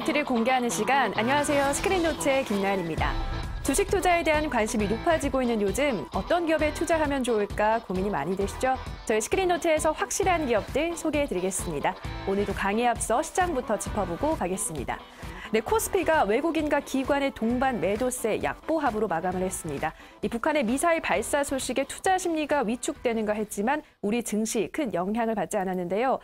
스크린노트를 공개하는 시간. 안녕하세요. 스크린노트의 김나연입니다. 주식 투자에 대한 관심이 높아지고 있는 요즘 어떤 기업에 투자하면 좋을까 고민이 많이 되시죠? 저희 스크린노트에서 확실한 기업들 소개해드리겠습니다. 오늘도 강의에 앞서 시장부터 짚어보고 가겠습니다. 네, 코스피가 외국인과 기관의 동반 매도세 약보합으로 마감을 했습니다. 이 북한의 미사일 발사 소식에 투자 심리가 위축되는가 했지만 우리 증시 큰 영향을 받지 않았는데요.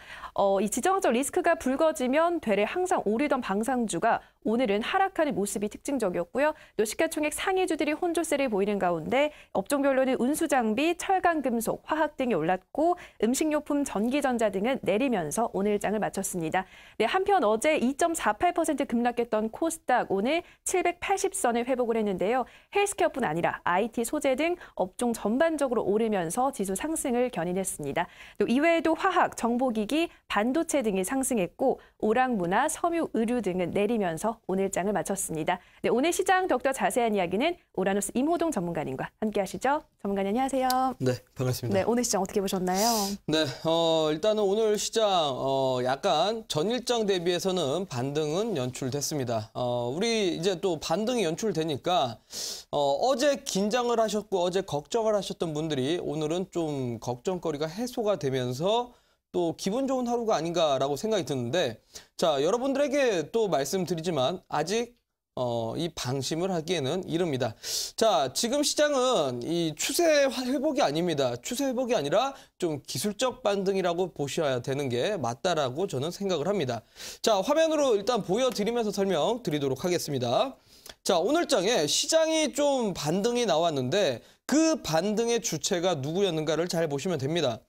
이 지정학적 리스크가 불거지면 되레 항상 오르던 방산주가 오늘은 하락하는 모습이 특징적이었고요. 또 시가총액 상위주들이 혼조세를 보이는 가운데 업종별로는 운수장비, 철강금속, 화학 등이 올랐고 음식료품, 전기전자 등은 내리면서 오늘 장을 마쳤습니다. 네, 한편 어제 2.48% 급락했던 코스닥 오늘 780선을 회복을 했는데요. 헬스케어뿐 아니라 IT, 소재 등 업종 전반적으로 오르면서 지수 상승을 견인했습니다. 또 이외에도 화학, 정보기기, 반도체 등이 상승했고 오락문화, 섬유, 의류 등은 내리면서 오늘 장을 마쳤습니다. 네, 오늘 시장 더욱더 자세한 이야기는 오라노스 임호동 전문가님과 함께 하시죠. 전문가님 안녕하세요. 네, 반갑습니다. 네, 오늘 시장 어떻게 보셨나요? 네, 일단은 오늘 시장 약간 전일장 대비해서는 반등은 연출됐습니다. 우리 이제 또 반등이 연출되니까 어제 긴장을 하셨고 어제 걱정을 하셨던 분들이 오늘은 좀 걱정거리가 해소가 되면서 또 기분 좋은 하루가 아닌가라고 생각이 드는데, 자, 여러분들에게 또 말씀드리지만 아직 이 방심을 하기에는 이릅니다. 자, 지금 시장은 이 추세 회복이 아닙니다. 추세 회복이 아니라 좀 기술적 반등이라고 보셔야 되는 게 맞다라고 저는 생각을 합니다. 자, 화면으로 일단 보여드리면서 설명드리도록 하겠습니다. 자, 오늘장에 시장이 좀 반등이 나왔는데 그 반등의 주체가 누구였는가를 잘 보시면 됩니다.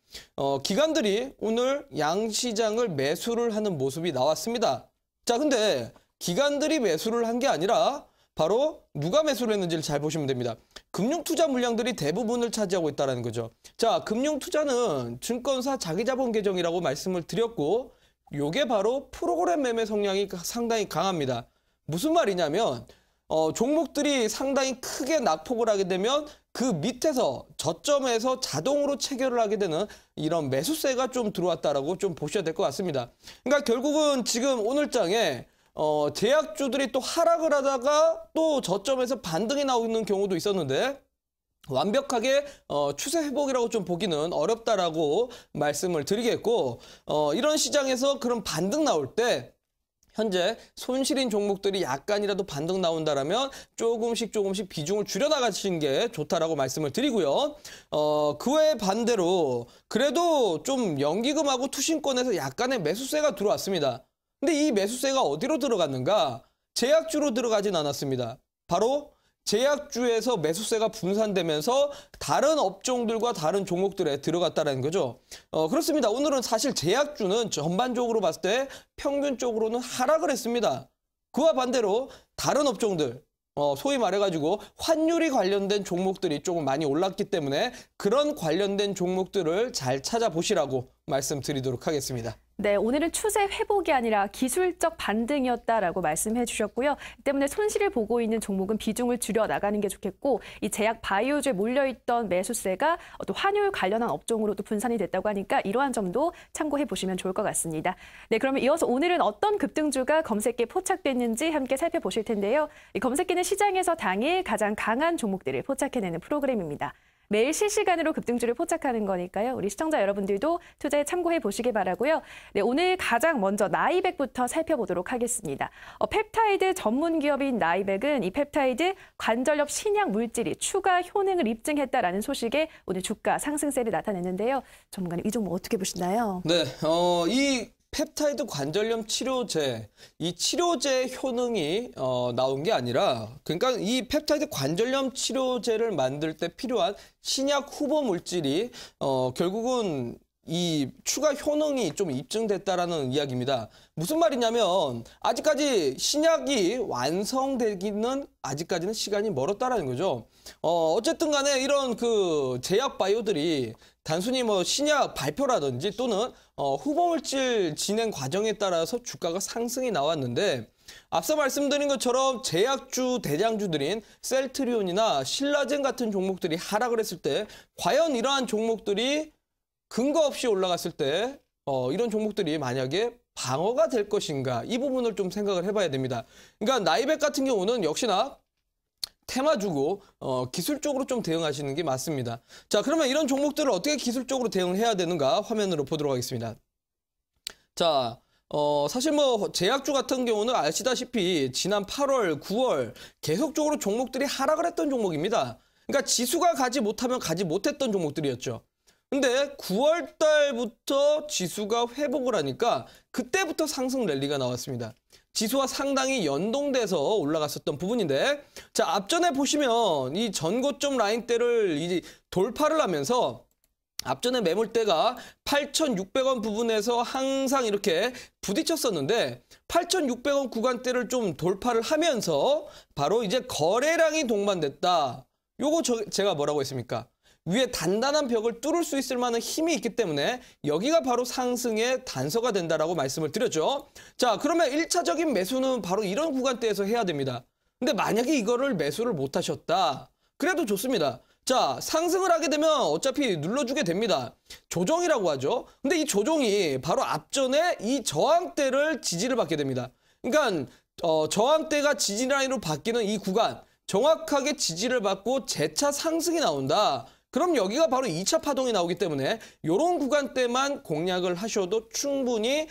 기관들이 오늘 양시장을 매수를 하는 모습이 나왔습니다. 자, 근데 기관들이 매수를 한 게 아니라 바로 누가 매수를 했는지를 잘 보시면 됩니다. 금융투자 물량들이 대부분을 차지하고 있다는 거죠. 자, 금융투자는 증권사 자기자본 계정이라고 말씀을 드렸고 요게 바로 프로그램 매매 성향이 상당히 강합니다. 무슨 말이냐면 종목들이 상당히 크게 낙폭을 하게 되면 그 밑에서 저점에서 자동으로 체결을 하게 되는 이런 매수세가 좀 들어왔다라고 좀 보셔야 될 것 같습니다. 그러니까 결국은 지금 오늘장에 제약주들이 또 하락을 하다가 또 저점에서 반등이 나오는 경우도 있었는데 완벽하게 추세 회복이라고 좀 보기는 어렵다라고 말씀을 드리겠고, 이런 시장에서 그런 반등 나올 때 현재 손실인 종목들이 약간이라도 반등 나온다라면 조금씩 비중을 줄여나가시는 게 좋다라고 말씀을 드리고요. 그 외 반대로 그래도 좀 연기금하고 투신권에서 약간의 매수세가 들어왔습니다. 근데 이 매수세가 어디로 들어갔는가? 제약주로 들어가진 않았습니다. 바로 제약주에서 매수세가 분산되면서 다른 업종들과 다른 종목들에 들어갔다는 거죠. 그렇습니다. 오늘은 사실 제약주는 전반적으로 봤을 때 평균적으로는 하락을 했습니다. 그와 반대로 다른 업종들, 소위 말해가지고 환율이 관련된 종목들이 조금 많이 올랐기 때문에 그런 관련된 종목들을 잘 찾아보시라고 말씀드리도록 하겠습니다. 네, 오늘은 추세 회복이 아니라 기술적 반등이었다라고 말씀해 주셨고요. 때문에 손실을 보고 있는 종목은 비중을 줄여 나가는 게 좋겠고, 이 제약 바이오주에 몰려있던 매수세가 또 환율 관련한 업종으로도 분산이 됐다고 하니까 이러한 점도 참고해 보시면 좋을 것 같습니다. 네, 그러면 이어서 오늘은 어떤 급등주가 검색기에 포착됐는지 함께 살펴보실 텐데요. 이 검색기는 시장에서 당일 가장 강한 종목들을 포착해내는 프로그램입니다. 매일 실시간으로 급등주를 포착하는 거니까요. 우리 시청자 여러분들도 투자에 참고해 보시기 바라고요. 네, 오늘 가장 먼저 나이백부터 살펴보도록 하겠습니다. 펩타이드 전문 기업인 나이백은 이 펩타이드 관절염 신약 물질이 추가 효능을 입증했다라는 소식에 오늘 주가 상승세를 나타냈는데요. 전문가님, 이 종목 어떻게 보시나요? 네, 이 펩타이드 관절염 치료제, 이 치료제의 효능이 나온 게 아니라, 그러니까 이 펩타이드 관절염 치료제를 만들 때 필요한 신약 후보 물질이 결국은 이 추가 효능이 좀 입증됐다라는 이야기입니다. 무슨 말이냐면 아직까지 신약이 완성되기는 아직까지는 시간이 멀었다라는 거죠. 어쨌든 간에 이런 그 제약 바이오들이 단순히 뭐 신약 발표라든지 또는 후보물질 진행 과정에 따라서 주가가 상승이 나왔는데, 앞서 말씀드린 것처럼 제약주 대장주들인 셀트리온이나 신라젠 같은 종목들이 하락을 했을 때 과연 이러한 종목들이 근거 없이 올라갔을 때 이런 종목들이 만약에 방어가 될 것인가 이 부분을 좀 생각을 해봐야 됩니다. 그러니까 나이백 같은 경우는 역시나 테마주고 기술적으로 좀 대응하시는 게 맞습니다. 자, 그러면 이런 종목들을 어떻게 기술적으로 대응해야 되는가 화면으로 보도록 하겠습니다. 자, 사실 뭐 제약주 같은 경우는 아시다시피 지난 8월, 9월 계속적으로 종목들이 하락을 했던 종목입니다. 그러니까 지수가 가지 못하면 가지 못했던 종목들이었죠. 근데 9월 달부터 지수가 회복을 하니까 그때부터 상승 랠리가 나왔습니다. 지수와 상당히 연동돼서 올라갔었던 부분인데, 자, 앞전에 보시면 이 전고점 라인대를 이제 돌파를 하면서 앞전에 매물대가 8,600원 부분에서 항상 이렇게 부딪혔었는데 8,600원 구간대를 좀 돌파를 하면서 바로 이제 거래량이 동반됐다. 요거 제가 뭐라고 했습니까? 위에 단단한 벽을 뚫을 수 있을 만한 힘이 있기 때문에 여기가 바로 상승의 단서가 된다라고 말씀을 드렸죠. 자, 그러면 1차적인 매수는 바로 이런 구간대에서 해야 됩니다. 근데 만약에 이거를 매수를 못 하셨다. 그래도 좋습니다. 자, 상승을 하게 되면 어차피 눌러주게 됩니다. 조정이라고 하죠. 근데 이 조정이 바로 앞전에 이 저항대를 지지를 받게 됩니다. 그러니까 저항대가 지지 라인으로 바뀌는 이 구간, 정확하게 지지를 받고 재차 상승이 나온다. 그럼 여기가 바로 2차 파동이 나오기 때문에 이런 구간대만 공략을 하셔도 충분히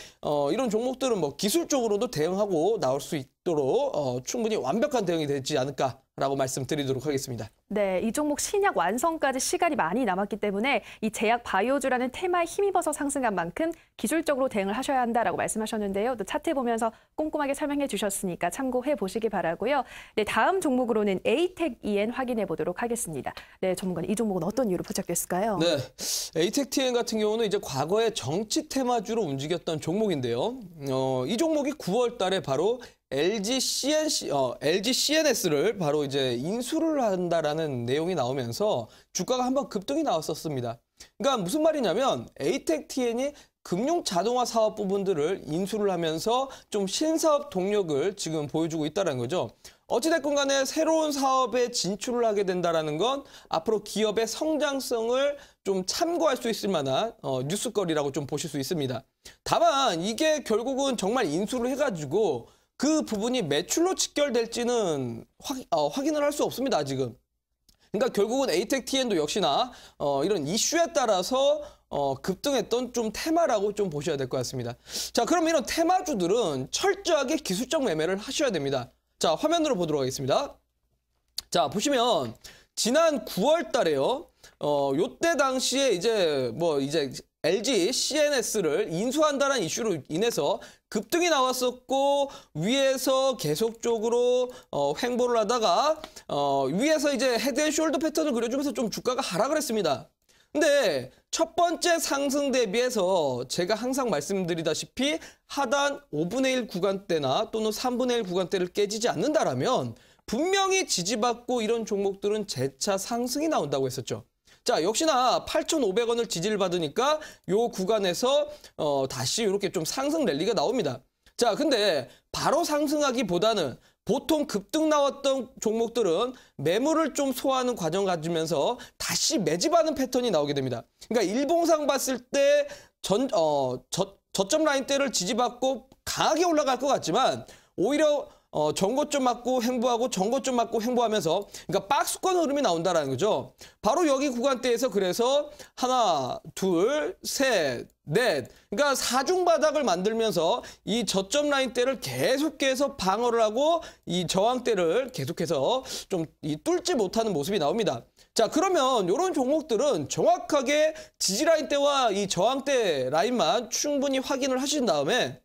이런 종목들은 뭐 기술적으로도 대응하고 나올 수 있도록 충분히 완벽한 대응이 되지 않을까라고 말씀드리도록 하겠습니다. 네, 이 종목 신약 완성까지 시간이 많이 남았기 때문에 이 제약 바이오주라는 테마에 힘입어서 상승한 만큼 기술적으로 대응을 하셔야 한다라고 말씀하셨는데요. 또 차트 보면서 꼼꼼하게 설명해 주셨으니까 참고해 보시기 바라고요. 네, 다음 종목으로는 에이텍-EN 확인해 보도록 하겠습니다. 네, 전문가님, 이 종목은 어떤 이유로 부착됐을까요? 네, 에이텍-TN 같은 경우는 이제 과거에 정치 테마주로 움직였던 종목인데요. 이 종목이 9월 달에 바로 LG CNS를 바로 이제 인수를 한다라는 내용이 나오면서 주가가 한번 급등이 나왔었습니다. 그러니까 무슨 말이냐면 에이텍-TN이 금융 자동화 사업 부분들을 인수를 하면서 좀 신사업 동력을 지금 보여주고 있다는 거죠. 어찌됐건 간에 새로운 사업에 진출을 하게 된다는 건 앞으로 기업의 성장성을 좀 참고할 수 있을 만한 뉴스거리라고 좀 보실 수 있습니다. 다만 이게 결국은 정말 인수를 해가지고 그 부분이 매출로 직결될지는 확인을 할 수 없습니다, 아직은. 그러니까 결국은 에이텍-TN도 역시나 이런 이슈에 따라서 급등했던 좀 테마라고 좀 보셔야 될 것 같습니다. 자, 그럼 이런 테마주들은 철저하게 기술적 매매를 하셔야 됩니다. 자, 화면으로 보도록 하겠습니다. 자, 보시면 지난 9월 달에요. 요때 당시에 이제 LG CNS를 인수한다는 이슈로 인해서 급등이 나왔었고 위에서 계속적으로 횡보를 하다가 위에서 이제 헤드앤숄더 패턴을 그려주면서 좀 주가가 하락을 했습니다. 근데 첫 번째 상승 대비해서 제가 항상 말씀드리다시피 하단 5분의 1 구간대나 또는 3분의 1 구간대를 깨지지 않는다라면 분명히 지지받고 이런 종목들은 재차 상승이 나온다고 했었죠. 자, 역시나 8,500원을 지지를 받으니까 요 구간에서 다시 이렇게 좀 상승 랠리가 나옵니다. 자, 근데 바로 상승하기보다는 보통 급등 나왔던 종목들은 매물을 좀 소화하는 과정 가지면서 다시 매집하는 패턴이 나오게 됩니다. 그러니까 일봉상 봤을 때 저점 라인대를 지지받고 강하게 올라갈 것 같지만 오히려 전고점 맞고 횡보하고 전고점 맞고 횡보하면서 그러니까 박스권 흐름이 나온다라는 거죠. 바로 여기 구간대에서 그래서 하나, 둘, 셋, 넷. 그러니까 사중 바닥을 만들면서 이 저점 라인대를 계속해서 방어를 하고 이 저항대를 계속해서 좀 뚫지 못하는 모습이 나옵니다. 자, 그러면 이런 종목들은 정확하게 지지 라인대와 이 저항대 라인만 충분히 확인을 하신 다음에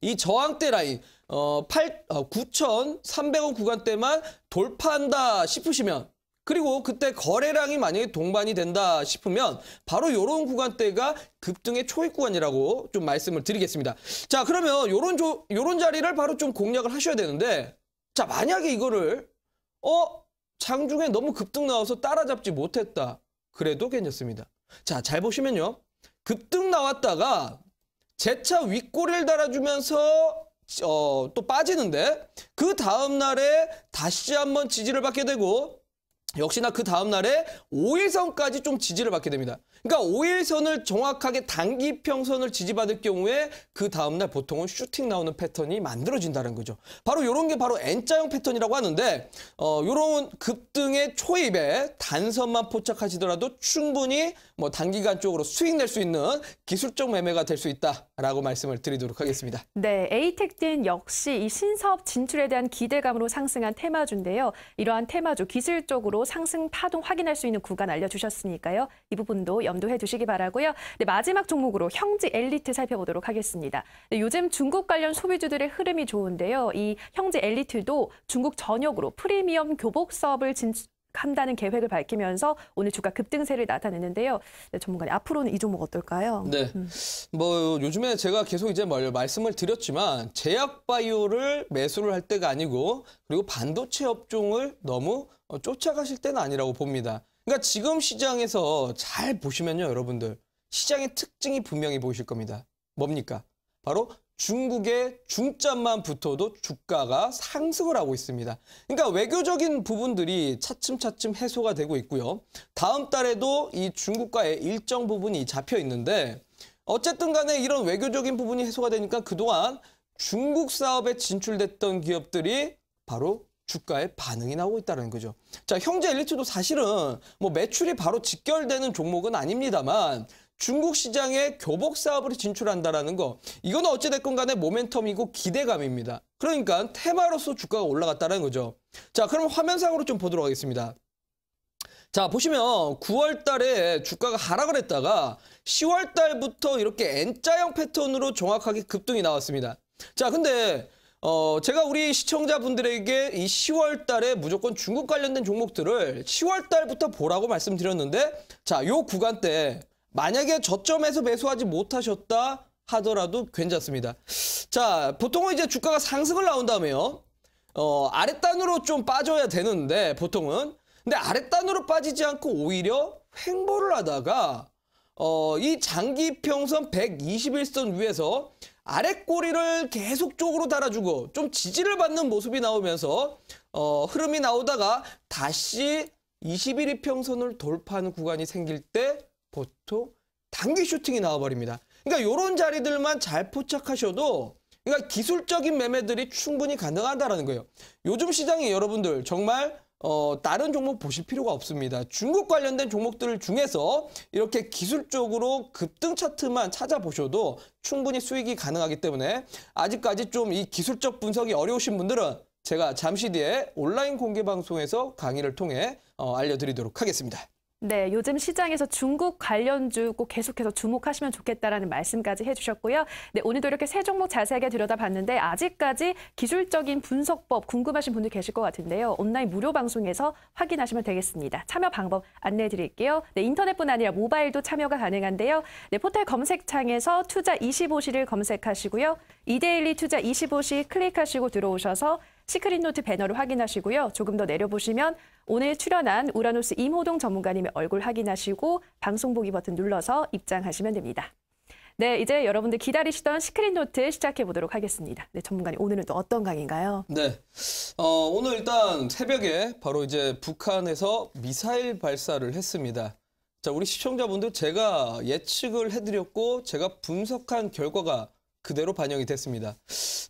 이 저항대 라인 9,300원 구간대만 돌파한다 싶으시면 그리고 그때 거래량이 만약에 동반이 된다 싶으면 바로 이런 구간대가 급등의 초입 구간이라고 좀 말씀을 드리겠습니다. 자, 그러면 요런 자리를 바로 좀 공략을 하셔야 되는데 자, 만약에 이거를 장중에 너무 급등 나와서 따라잡지 못했다. 그래도 괜찮습니다. 자, 잘 보시면요. 급등 나왔다가 재차 윗꼬리를 달아주면서 또 빠지는데 그 다음 날에 다시 한번 지지를 받게 되고 역시나 그 다음 날에 5일선까지 좀 지지를 받게 됩니다. 그러니까 5일선을 정확하게 단기평선을 지지받을 경우에 그 다음날 보통은 슈팅 나오는 패턴이 만들어진다는 거죠. 바로 이런 게 바로 N자형 패턴이라고 하는데 이런 급등의 초입에 단선만 포착하시더라도 충분히 뭐 단기간적으로 수익 낼 수 있는 기술적 매매가 될 수 있다라고 말씀을 드리도록 하겠습니다. 네, 에이텍딘 역시 이 신사업 진출에 대한 기대감으로 상승한 테마주인데요. 이러한 테마주 기술적으로 상승 파동 확인할 수 있는 구간 알려주셨으니까요. 이 부분도 염두해 두시기 바라고요. 네, 마지막 종목으로 형제 엘리트 살펴보도록 하겠습니다. 네, 요즘 중국 관련 소비주들의 흐름이 좋은데요. 이 형제 엘리트도 중국 전역으로 프리미엄 교복 사업을 한다는 계획을 밝히면서 오늘 주가 급등세를 나타내는데요. 네, 전문가님 앞으로는 이 종목 어떨까요? 네, 뭐 요즘에 제가 계속 이제 말씀을 드렸지만 제약 바이오를 매수를 할 때가 아니고 그리고 반도체 업종을 너무 쫓아가실 때는 아니라고 봅니다. 그러니까 지금 시장에서 잘 보시면요, 여러분들 시장의 특징이 분명히 보이실 겁니다. 뭡니까? 바로 중국의 중짠만 붙어도 주가가 상승을 하고 있습니다. 그러니까 외교적인 부분들이 차츰차츰 해소가 되고 있고요. 다음 달에도 이 중국과의 일정 부분이 잡혀 있는데 어쨌든 간에 이런 외교적인 부분이 해소가 되니까 그동안 중국 사업에 진출됐던 기업들이 바로 주가에 반응이 나오고 있다는 거죠. 자, 형제 엘리트도 사실은 뭐 매출이 바로 직결되는 종목은 아닙니다만 중국 시장에 교복 사업으로 진출한다라는 거, 이건 어찌됐건 간에 모멘텀이고 기대감입니다. 그러니까 테마로서 주가가 올라갔다는 거죠. 자, 그럼 화면상으로 좀 보도록 하겠습니다. 자, 보시면 9월 달에 주가가 하락을 했다가 10월 달부터 이렇게 N자형 패턴으로 정확하게 급등이 나왔습니다. 자, 근데 제가 우리 시청자분들에게 이 10월 달에 무조건 중국 관련된 종목들을 10월 달부터 보라고 말씀드렸는데, 자, 요 구간 때 만약에 저점에서 매수하지 못하셨다 하더라도 괜찮습니다. 자, 보통은 이제 주가가 상승을 나온다며요. 아랫단으로 좀 빠져야 되는데 보통은. 근데 아랫단으로 빠지지 않고 오히려 횡보를 하다가 이 장기평선 121선 위에서 아랫꼬리를 계속적으로 달아주고 좀 지지를 받는 모습이 나오면서 흐름이 나오다가 다시 21이평선을 돌파하는 구간이 생길 때 보통 단기 슈팅이 나와버립니다. 그러니까 이런 자리들만 잘 포착하셔도 그러니까 기술적인 매매들이 충분히 가능하다는 거예요. 요즘 시장이 여러분들 정말 다른 종목 보실 필요가 없습니다. 중국 관련된 종목들 중에서 이렇게 기술적으로 급등 차트만 찾아보셔도 충분히 수익이 가능하기 때문에 아직까지 좀 이 기술적 분석이 어려우신 분들은 제가 잠시 뒤에 온라인 공개 방송에서 강의를 통해 알려드리도록 하겠습니다. 네, 요즘 시장에서 중국 관련주 꼭 계속해서 주목하시면 좋겠다라는 말씀까지 해주셨고요. 네, 오늘도 이렇게 세 종목 자세하게 들여다봤는데 아직까지 기술적인 분석법 궁금하신 분들 계실 것 같은데요. 온라인 무료 방송에서 확인하시면 되겠습니다. 참여 방법 안내해 드릴게요. 네, 인터넷뿐 아니라 모바일도 참여가 가능한데요. 네, 포털 검색창에서 투자 25시를 검색하시고요. 이데일리 투자 25시 클릭하시고 들어오셔서 시크릿노트 배너를 확인하시고요. 조금 더 내려보시면 오늘 출연한 우라노스 임호동 전문가님의 얼굴 확인하시고 방송 보기 버튼 눌러서 입장하시면 됩니다. 네, 이제 여러분들 기다리시던 시크릿노트 시작해 보도록 하겠습니다. 네, 전문가님 오늘은 또 어떤 강의인가요? 네, 오늘 일단 새벽에 바로 이제 북한에서 미사일 발사를 했습니다. 자, 우리 시청자분들 제가 예측을 해드렸고 제가 분석한 결과가 그대로 반영이 됐습니다.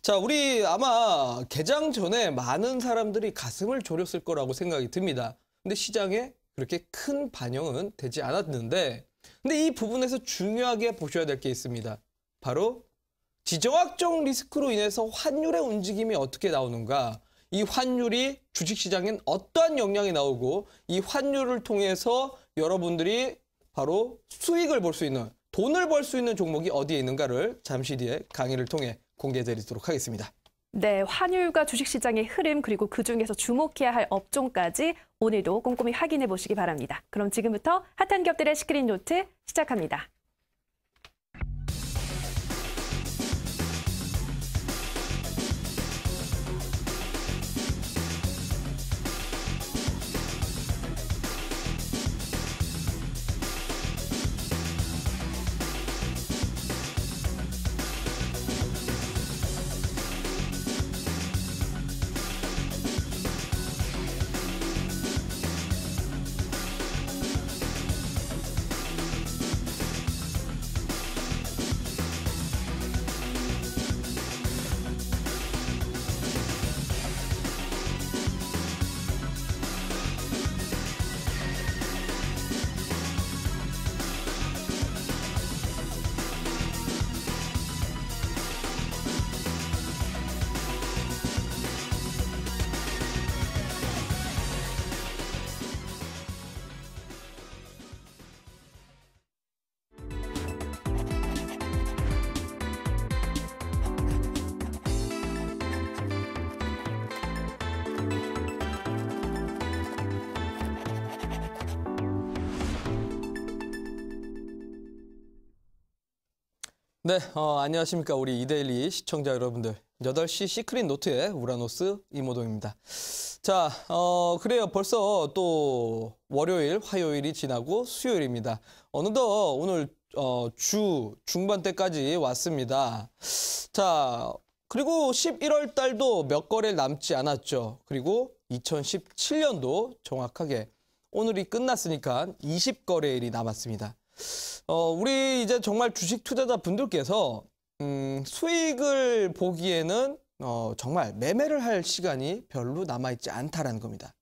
자, 우리 아마 개장 전에 많은 사람들이 가슴을 졸였을 거라고 생각이 듭니다. 근데 시장에 그렇게 큰 반영은 되지 않았는데, 근데 이 부분에서 중요하게 보셔야 될 게 있습니다. 바로 지정학적 리스크로 인해서 환율의 움직임이 어떻게 나오는가, 이 환율이 주식시장엔 어떠한 영향이 나오고 이 환율을 통해서 여러분들이 바로 수익을 볼 수 있는, 돈을 벌 수 있는 종목이 어디에 있는가를 잠시 뒤에 강의를 통해 공개해드리도록 하겠습니다. 네, 환율과 주식시장의 흐름 그리고 그중에서 주목해야 할 업종까지 오늘도 꼼꼼히 확인해 보시기 바랍니다. 그럼 지금부터 핫한 기업들의 시크릿노트 시작합니다. 네, 안녕하십니까. 우리 이데일리 시청자 여러분들. 8시 시크릿 노트의 우라노스 이모동입니다. 자, 그래요. 벌써 또 월요일, 화요일이 지나고 수요일입니다. 어느덧 오늘 주 중반 때까지 왔습니다. 자, 그리고 11월 달도 몇 거래일 남지 않았죠. 그리고 2017년도 정확하게 오늘이 끝났으니까 20거래일이 남았습니다. 우리 이제 정말 주식 투자자 분들께서 수익을 보기에는 정말 매매를 할 시간이 별로 남아있지 않다라는 겁니다.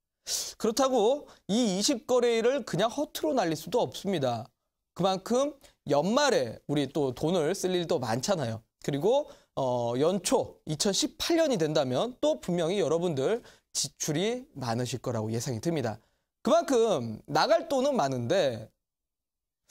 그렇다고 이 20거래일을 그냥 허투루 날릴 수도 없습니다. 그만큼 연말에 우리 또 돈을 쓸 일도 많잖아요. 그리고 연초 2018년이 된다면 또 분명히 여러분들 지출이 많으실 거라고 예상이 듭니다. 그만큼 나갈 돈은 많은데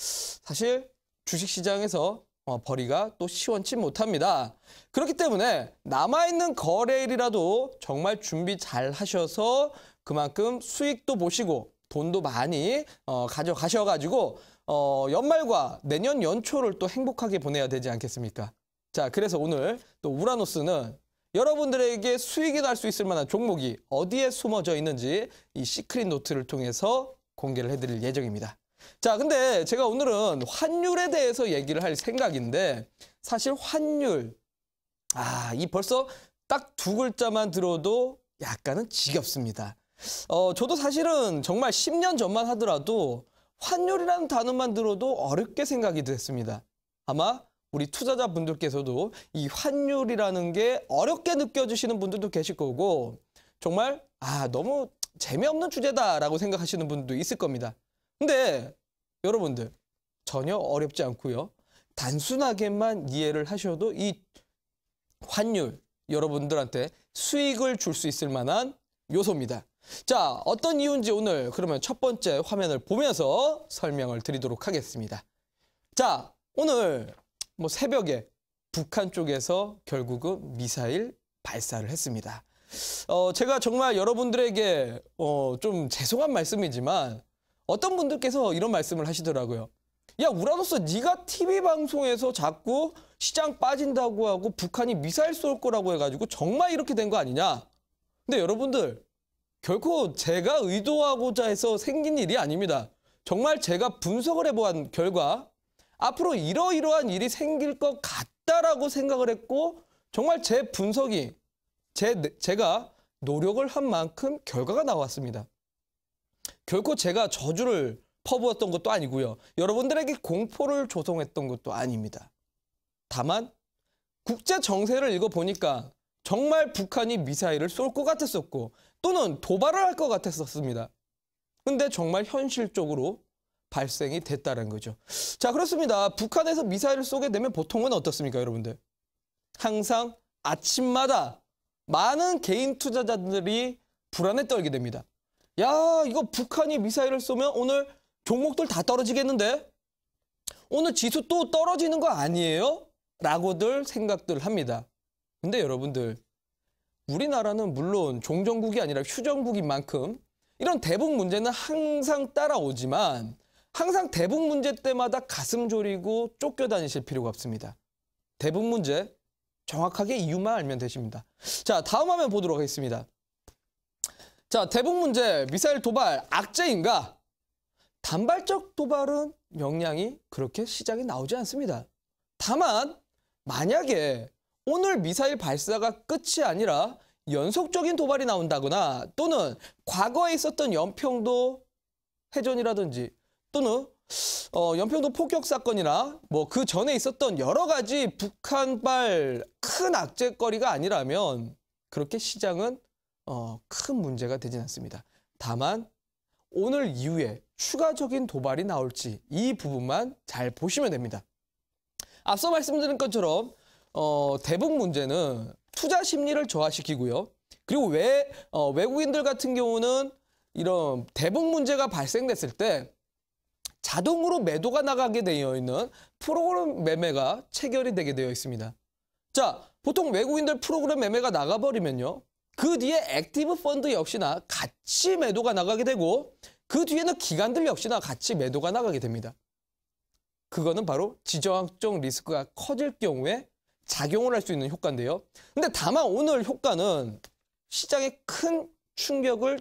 사실 주식시장에서 벌이가 또 시원치 못합니다. 그렇기 때문에 남아있는 거래일이라도 정말 준비 잘 하셔서 그만큼 수익도 보시고 돈도 많이 가져가셔가지고 연말과 내년 연초를 또 행복하게 보내야 되지 않겠습니까? 자, 그래서 오늘 또 우라노스는 여러분들에게 수익이 날 수 있을 만한 종목이 어디에 숨어져 있는지 이 시크릿 노트를 통해서 공개를 해드릴 예정입니다. 자, 근데 제가 오늘은 환율에 대해서 얘기를 할 생각인데 사실 환율, 이 벌써 딱 두 글자만 들어도 약간은 지겹습니다. 저도 사실은 정말 10년 전만 하더라도 환율이라는 단어만 들어도 어렵게 생각이 됐습니다. 아마 우리 투자자분들께서도 이 환율이라는 게 어렵게 느껴지시는 분들도 계실 거고 정말 너무 재미없는 주제다라고 생각하시는 분들도 있을 겁니다. 근데 여러분들 전혀 어렵지 않고요. 단순하게만 이해를 하셔도 이 환율 여러분들한테 수익을 줄 수 있을 만한 요소입니다. 자, 어떤 이유인지 오늘 그러면 첫 번째 화면을 보면서 설명을 드리도록 하겠습니다. 자, 오늘 새벽에 북한 쪽에서 결국은 미사일 발사를 했습니다. 제가 정말 여러분들에게 좀 죄송한 말씀이지만 어떤 분들께서 이런 말씀을 하시더라고요. 야, 우라노스 네가 TV 방송에서 자꾸 시장 빠진다고 하고 북한이 미사일 쏠 거라고 해가지고 정말 이렇게 된 거 아니냐? 근데 여러분들 결코 제가 의도하고자 해서 생긴 일이 아닙니다. 정말 제가 분석을 해본 결과 앞으로 이러이러한 일이 생길 것 같다라고 생각을 했고 정말 제 분석이 제가 노력을 한 만큼 결과가 나왔습니다. 결코 제가 저주를 퍼부었던 것도 아니고요. 여러분들에게 공포를 조성했던 것도 아닙니다. 다만 국제 정세를 읽어보니까 정말 북한이 미사일을 쏠 것 같았었고 또는 도발을 할 것 같았었습니다. 근데 정말 현실적으로 발생이 됐다는 거죠. 자, 그렇습니다. 북한에서 미사일을 쏘게 되면 보통은 어떻습니까, 여러분들? 항상 아침마다 많은 개인 투자자들이 불안에 떨게 됩니다. 야, 이거 북한이 미사일을 쏘면 오늘 종목들 다 떨어지겠는데? 오늘 지수 또 떨어지는 거 아니에요? 라고들 생각들 합니다. 근데 여러분들, 우리나라는 물론 종전국이 아니라 휴전국인 만큼 이런 대북 문제는 항상 따라오지만 항상 대북 문제 때마다 가슴 졸이고 쫓겨다니실 필요가 없습니다. 대북 문제 정확하게 이유만 알면 되십니다. 자, 다음 화면 보도록 하겠습니다. 자, 대북 문제, 미사일 도발, 악재인가? 단발적 도발은 영향이 그렇게 시장에 나오지 않습니다. 다만 만약에 오늘 미사일 발사가 끝이 아니라 연속적인 도발이 나온다거나 또는 과거에 있었던 연평도 해전이라든지 또는 연평도 폭격 사건이나 그 전에 있었던 여러 가지 북한발 큰 악재거리가 아니라면 그렇게 시장은 큰 문제가 되진 않습니다. 다만 오늘 이후에 추가적인 도발이 나올지 이 부분만 잘 보시면 됩니다. 앞서 말씀드린 것처럼 대북 문제는 투자 심리를 저하시키고요. 그리고 외국인들 같은 경우는 이런 대북 문제가 발생됐을 때 자동으로 매도가 나가게 되어 있는 프로그램 매매가 체결이 되게 되어 있습니다. 자, 보통 외국인들 프로그램 매매가 나가버리면요. 그 뒤에 액티브 펀드 역시나 같이 매도가 나가게 되고 그 뒤에는 기관들 역시나 같이 매도가 나가게 됩니다. 그거는 바로 지정학적 리스크가 커질 경우에 작용을 할 수 있는 효과인데요. 근데 다만 오늘 효과는 시장에 큰 충격을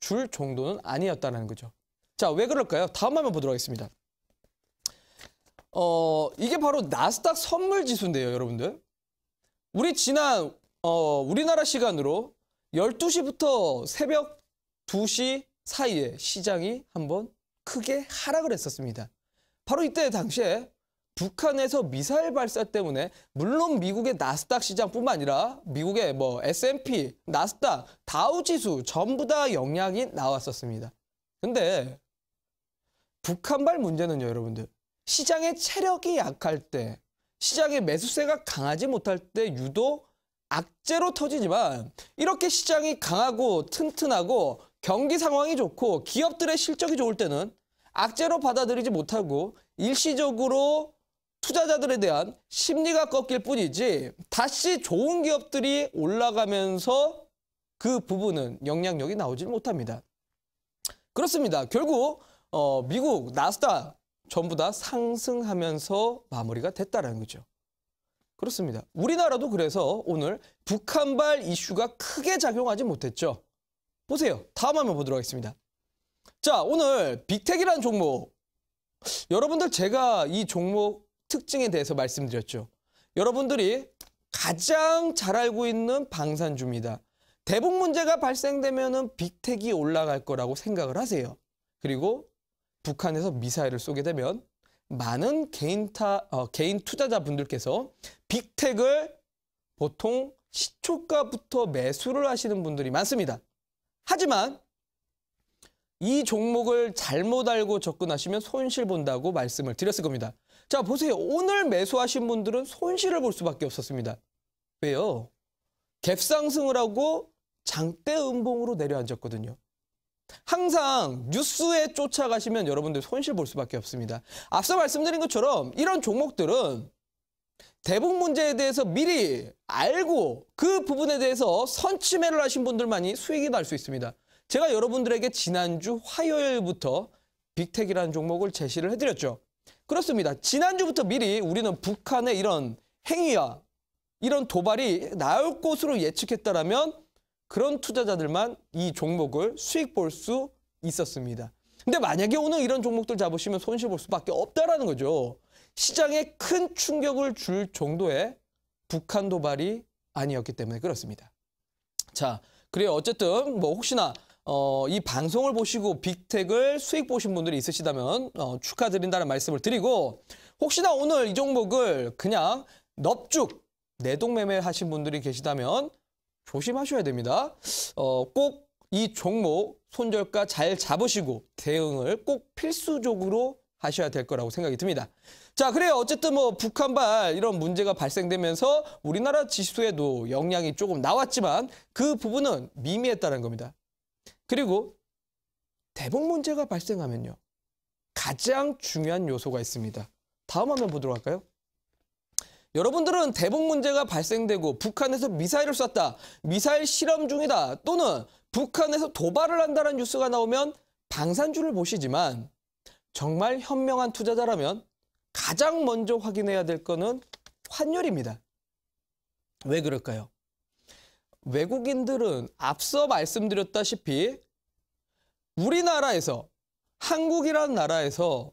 줄 정도는 아니었다는 거죠. 자, 왜 그럴까요? 다음 화면 보도록 하겠습니다. 이게 바로 나스닥 선물 지수인데요, 여러분들. 우리나라 시간으로 12시부터 새벽 2시 사이에 시장이 한번 크게 하락을 했었습니다. 바로 이때 당시에 북한에서 미사일 발사 때문에 물론 미국의 나스닥 시장뿐만 아니라 미국의 S&P, 나스닥, 다우지수 전부 다 영향이 나왔었습니다. 근데 북한발 문제는요, 여러분들. 시장의 체력이 약할 때, 시장의 매수세가 강하지 못할 때 유독 악재로 터지지만 이렇게 시장이 강하고 튼튼하고 경기 상황이 좋고 기업들의 실적이 좋을 때는 악재로 받아들이지 못하고 일시적으로 투자자들에 대한 심리가 꺾일 뿐이지 다시 좋은 기업들이 올라가면서 그 부분은 영향력이 나오질 못합니다. 그렇습니다. 결국 미국 나스닥 전부 다 상승하면서 마무리가 됐다는 거죠. 그렇습니다. 우리나라도 그래서 오늘 북한발 이슈가 크게 작용하지 못했죠. 보세요. 다음 화면 보도록 하겠습니다. 자, 오늘 빅텍이라는 종목. 여러분들 제가 이 종목 특징에 대해서 말씀드렸죠. 여러분들이 가장 잘 알고 있는 방산주입니다. 대북 문제가 발생되면은 빅텍이 올라갈 거라고 생각을 하세요. 그리고 북한에서 미사일을 쏘게 되면 많은 개인 투자자분들께서 빅텍을 보통 시초가부터 매수를 하시는 분들이 많습니다. 하지만 이 종목을 잘못 알고 접근하시면 손실 본다고 말씀을 드렸을 겁니다. 자, 보세요. 오늘 매수하신 분들은 손실을 볼 수밖에 없었습니다. 왜요? 갭상승을 하고 장대 음봉으로 내려앉았거든요. 항상 뉴스에 쫓아가시면 여러분들 손실 볼 수밖에 없습니다. 앞서 말씀드린 것처럼 이런 종목들은 대북 문제에 대해서 미리 알고 그 부분에 대해서 선취매를 하신 분들만이 수익이 날 수 있습니다. 제가 여러분들에게 지난주 화요일부터 빅텍이라는 종목을 제시를 해드렸죠. 그렇습니다. 지난주부터 미리 우리는 북한의 이런 행위와 이런 도발이 나올 것으로 예측했다라면 그런 투자자들만 이 종목을 수익 볼 수 있었습니다. 근데 만약에 오늘 이런 종목들 잡으시면 손실 볼 수밖에 없다라는 거죠. 시장에 큰 충격을 줄 정도의 북한 도발이 아니었기 때문에 그렇습니다. 자, 그래요. 어쨌든 혹시나 이 방송을 보시고 빅텍을 수익 보신 분들이 있으시다면 축하드린다는 말씀을 드리고 혹시나 오늘 이 종목을 그냥 넙죽 내동매매 하신 분들이 계시다면 조심하셔야 됩니다. 꼭 이 종목 손절가 잘 잡으시고 대응을 꼭 필수적으로 하셔야 될 거라고 생각이 듭니다. 자, 그래요. 어쨌든 북한발 이런 문제가 발생되면서 우리나라 지수에도 영향이 조금 나왔지만 그 부분은 미미했다는 겁니다. 그리고 대북 문제가 발생하면요. 가장 중요한 요소가 있습니다. 다음 화면 보도록 할까요? 여러분들은 대북 문제가 발생되고 북한에서 미사일을 쐈다, 미사일 실험 중이다, 또는 북한에서 도발을 한다는 뉴스가 나오면 방산주를 보시지만 정말 현명한 투자자라면 가장 먼저 확인해야 될 거는 환율입니다. 왜 그럴까요? 외국인들은 앞서 말씀드렸다시피 우리나라에서, 한국이라는 나라에서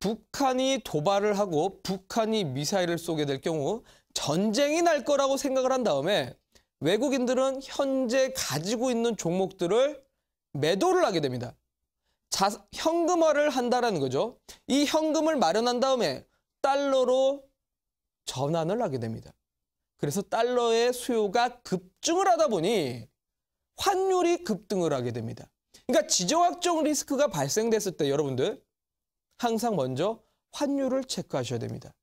북한이 도발을 하고 북한이 미사일을 쏘게 될 경우 전쟁이 날 거라고 생각을 한 다음에 외국인들은 현재 가지고 있는 종목들을 매도를 하게 됩니다. 현금화를 한다라는 거죠. 이 현금을 마련한 다음에 달러로 전환을 하게 됩니다. 그래서 달러의 수요가 급증을 하다 보니 환율이 급등을 하게 됩니다. 그러니까 지정학적 리스크가 발생됐을 때 여러분들 항상 먼저 환율을 체크하셔야 됩니다.